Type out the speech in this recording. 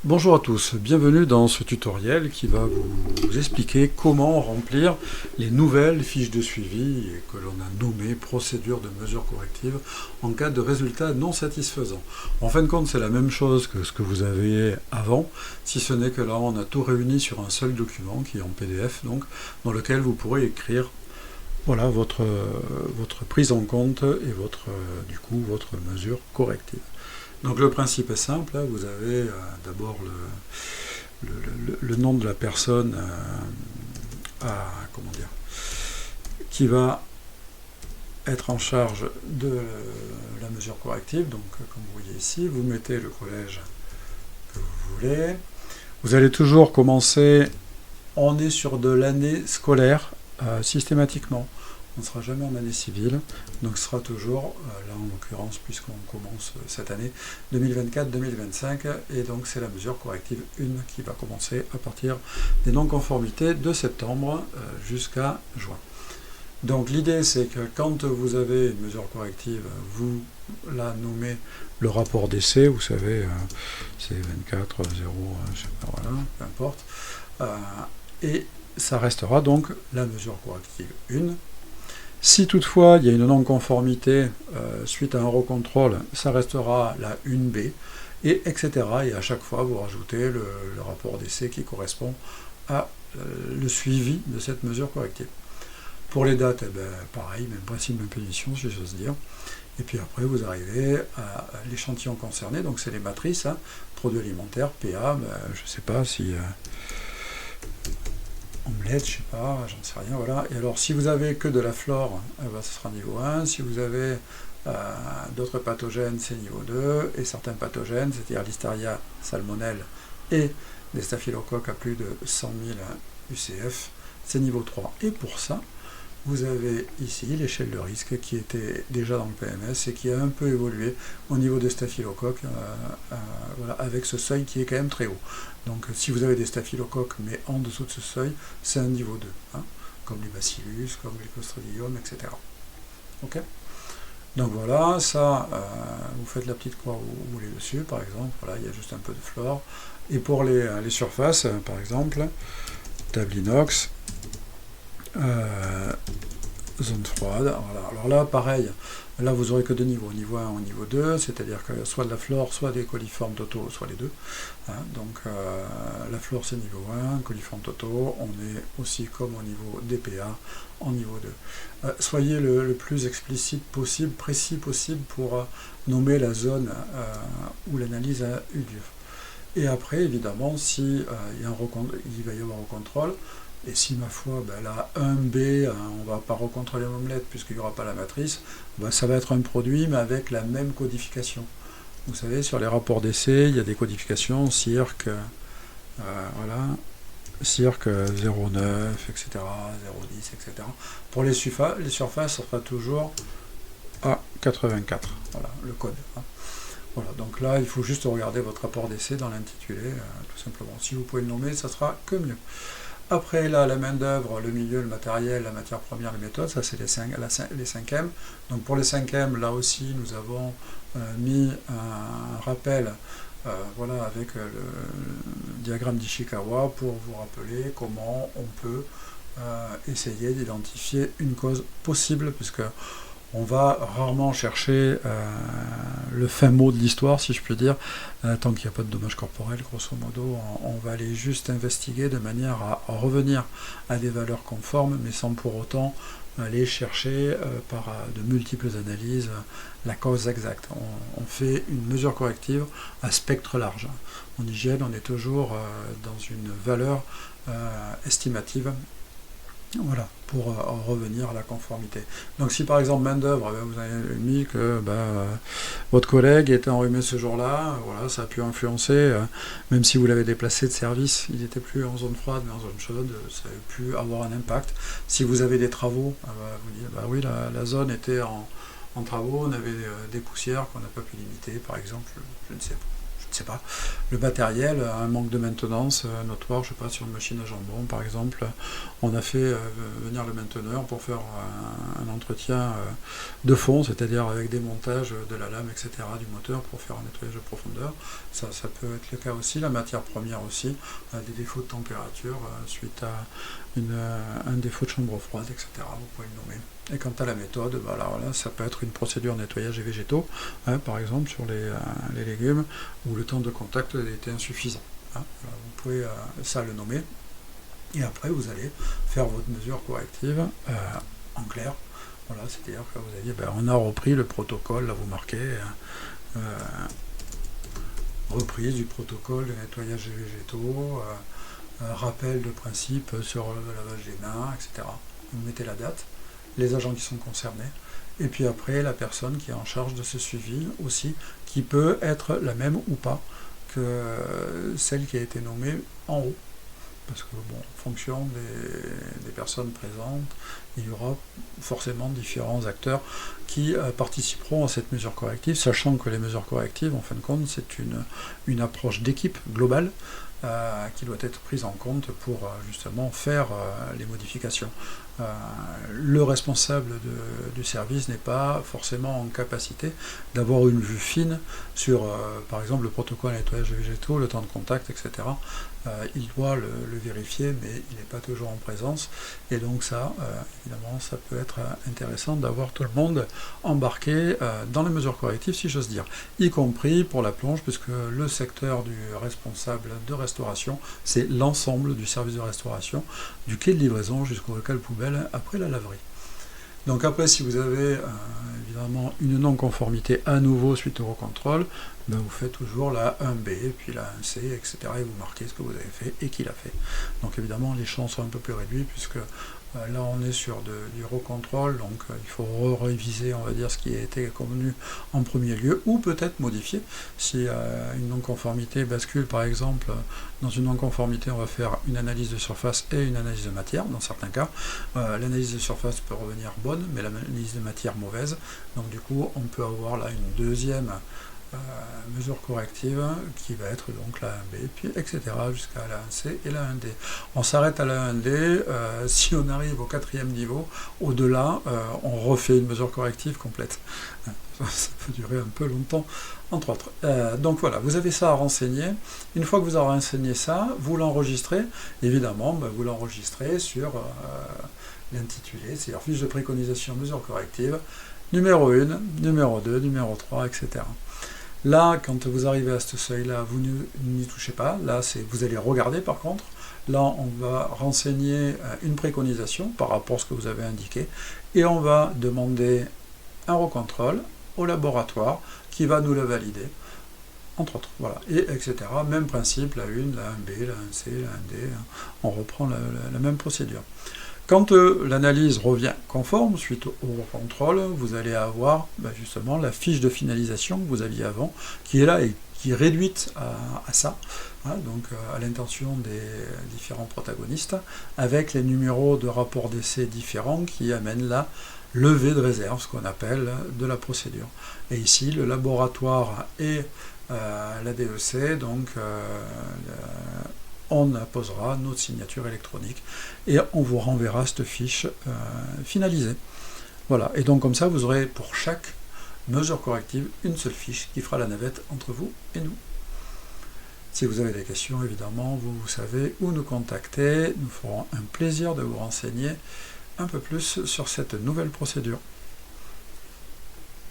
Bonjour à tous, bienvenue dans ce tutoriel qui va vous expliquer comment remplir les nouvelles fiches de suivi que l'on a nommées procédures de mesure corrective en cas de résultats non satisfaisants. En fin de compte, c'est la même chose que ce que vous avez avant, si ce n'est que là on a tout réuni sur un seul document qui est en PDF, donc, dans lequel vous pourrez écrire voilà, votre prise en compte et du coup votre mesure corrective. Donc le principe est simple, hein, vous avez d'abord le nom de la personne qui va être en charge de la mesure corrective. Donc comme vous voyez ici, vous mettez le collège que vous voulez. Vous allez toujours commencer, on est sur de l'année scolaire systématiquement. On ne sera jamais en année civile, donc ce sera toujours, là en l'occurrence, puisqu'on commence cette année 2024-2025, et donc c'est la mesure corrective 1 qui va commencer à partir des non-conformités de septembre jusqu'à juin. Donc l'idée c'est que quand vous avez une mesure corrective, vous la nommez le rapport d'essai, vous savez, c'est 24, 0, je sais pas, voilà, peu importe, et ça restera donc la mesure corrective 1. Si toutefois il y a une non-conformité suite à un recontrôle, ça restera la 1B, et etc. Et à chaque fois, vous rajoutez le rapport d'essai qui correspond à le suivi de cette mesure corrective. Pour les dates, eh bien, pareil, même principe, même punition, si j'ose dire. Et puis après, vous arrivez à l'échantillon concerné, donc c'est les matrices, hein, produits alimentaires, PA, ben, je ne sais pas si... omelette, je sais pas, j'en sais rien, voilà. Et alors, si vous avez que de la flore, eh ben, ce sera niveau 1. Si vous avez d'autres pathogènes, c'est niveau 2. Et certains pathogènes, c'est-à-dire Listeria, Salmonelle et des staphylocoques à plus de 100 000 UCF, c'est niveau 3. Et pour ça, vous avez ici l'échelle de risque qui était déjà dans le PMS et qui a un peu évolué au niveau des staphylocoques, voilà, avec ce seuil qui est quand même très haut. Donc si vous avez des staphylocoques mais en dessous de ce seuil, c'est un niveau 2, hein, comme les bacillus, comme les clostridium, etc. Ok. Donc voilà, ça, vous faites la petite croix où vous voulez dessus, par exemple, voilà, il y a juste un peu de flore. Et pour les surfaces, par exemple, table inox, zone froide, voilà. Alors là, pareil, là vous aurez que deux niveaux, niveau 1 ou niveau 2, c'est-à-dire que soit de la flore, soit des coliformes totaux, soit les deux. Hein, donc la flore c'est niveau 1, coliformes totaux, on est aussi comme au niveau DPA, en niveau 2. Soyez le plus explicite possible, précis possible pour nommer la zone où l'analyse a eu lieu. Et après, évidemment, si il va y avoir un contrôle, et si, ma foi, ben là, 1B, on ne va pas recontrôler l'omelette puisqu'il n'y aura pas la matrice, ben ça va être un produit, mais avec la même codification. Vous savez, sur les rapports d'essai, il y a des codifications, cirque, voilà, cirque 0,9, etc., 0,10, etc. Pour les surfaces, ça sera toujours A84, voilà, le code. Hein. Voilà, donc là, il faut juste regarder votre rapport d'essai dans l'intitulé, tout simplement. Si vous pouvez le nommer, ça sera que mieux. Après, là, la main-d'œuvre, le milieu, le matériel, la matière première, les méthodes, ça c'est les 5M. Donc pour les 5M, là aussi, nous avons mis un rappel voilà, avec le diagramme d'Ishikawa pour vous rappeler comment on peut essayer d'identifier une cause possible, puisque on va rarement chercher le fin mot de l'histoire, si je puis dire, tant qu'il n'y a pas de dommages corporels, grosso modo, on va aller juste investiguer de manière à revenir à des valeurs conformes, mais sans pour autant aller chercher par de multiples analyses la cause exacte. On fait une mesure corrective à spectre large. En hygiène, on est toujours dans une valeur estimative. Voilà, pour revenir à la conformité. Donc si par exemple main d'œuvre, vous avez mis que votre collègue était enrhumé ce jour-là, voilà, ça a pu influencer, même si vous l'avez déplacé de service, il n'était plus en zone froide mais en zone chaude, ça a pu avoir un impact. Si vous avez des travaux, vous dites, oui, la zone était en travaux, on avait des poussières qu'on n'a pas pu limiter, par exemple, je ne sais ne sais pas, le matériel a un manque de maintenance notoire, je ne sais pas, sur une machine à jambon par exemple, on a fait venir le mainteneur pour faire un entretien de fond, c'est-à-dire avec des montages de la lame, etc., du moteur pour faire un nettoyage de profondeur. Ça peut être le cas aussi. La matière première aussi, des défauts de température suite à un défaut de chambre froide, etc. Vous pouvez le nommer. Et quant à la méthode, bah alors là, ça peut être une procédure nettoyage des végétaux, hein, par exemple sur les légumes, où le temps de contact était insuffisant. Hein. Vous pouvez ça le nommer. Et après, vous allez faire votre mesure corrective en clair. Voilà, c'est-à-dire que vous allez dire, ben, on a repris le protocole, là vous marquez, reprise du protocole de nettoyage des végétaux, rappel de principe sur le lavage des mains, etc. Vous mettez la date, les agents qui sont concernés, et puis après la personne qui est en charge de ce suivi aussi, qui peut être la même ou pas que celle qui a été nommée en haut. Parce que, bon, en fonction des personnes présentes, il y aura forcément différents acteurs qui participeront à cette mesure corrective, sachant que les mesures correctives, en fin de compte, c'est une approche d'équipe globale qui doit être prise en compte pour justement faire les modifications. Le responsable du service n'est pas forcément en capacité d'avoir une vue fine sur, par exemple, le protocole à nettoyage des végétaux, le temps de contact, etc. Il doit le vérifier, mais il n'est pas toujours en présence. Et donc ça, évidemment, ça peut être intéressant d'avoir tout le monde embarqué dans les mesures correctives, si j'ose dire, y compris pour la plonge, puisque le secteur du responsable de restauration, c'est l'ensemble du service de restauration, du quai de livraison jusqu'au local poubelle après la laverie. Donc après, si vous avez évidemment une non-conformité à nouveau suite au recontrôle, ben vous faites toujours la 1B, puis la 1C, etc. et vous marquez ce que vous avez fait et qui l'a fait. Donc évidemment, les champs sont un peu plus réduits puisque là on est sur du recontrôle, donc il faut réviser, on va dire, ce qui a été convenu en premier lieu, ou peut-être modifier. Si une non-conformité bascule, par exemple, dans une non-conformité, on va faire une analyse de surface et une analyse de matière, dans certains cas. L'analyse de surface peut revenir bonne, mais l'analyse de matière mauvaise. Donc du coup, on peut avoir là une deuxième mesure corrective qui va être donc la 1B, puis etc. jusqu'à la 1C et la 1D. On s'arrête à la 1D, si on arrive au 4e niveau, au-delà, on refait une mesure corrective complète. Ça peut durer un peu longtemps, entre autres. Donc voilà, vous avez ça à renseigner. Une fois que vous aurez renseigné ça, vous l'enregistrez, évidemment, vous l'enregistrez sur l'intitulé, c'est-à-dire fiche de préconisation mesure corrective, numéro 1, numéro 2, numéro 3, etc. Là, quand vous arrivez à ce seuil-là, vous n'y touchez pas. Là, vous allez regarder par contre. Là, on va renseigner une préconisation par rapport à ce que vous avez indiqué. Et on va demander un recontrôle au laboratoire qui va nous le valider, entre autres. Voilà. Et etc. Même principe, la 1, la 1B, la 1C, la 1D. On reprend la même procédure. Quand l'analyse revient conforme, suite au contrôle, vous allez avoir justement la fiche de finalisation que vous aviez avant, qui est là et qui est réduite à ça, hein, donc à l'intention des différents protagonistes, avec les numéros de rapport d'essai différents qui amènent la levée de réserve, ce qu'on appelle de la procédure. Et ici, le laboratoire et la DEC, donc on apposera notre signature électronique et on vous renverra cette fiche finalisée. Voilà, et donc comme ça, vous aurez pour chaque mesure corrective une seule fiche qui fera la navette entre vous et nous. Si vous avez des questions, évidemment, vous savez où nous contacter. Nous ferons un plaisir de vous renseigner un peu plus sur cette nouvelle procédure.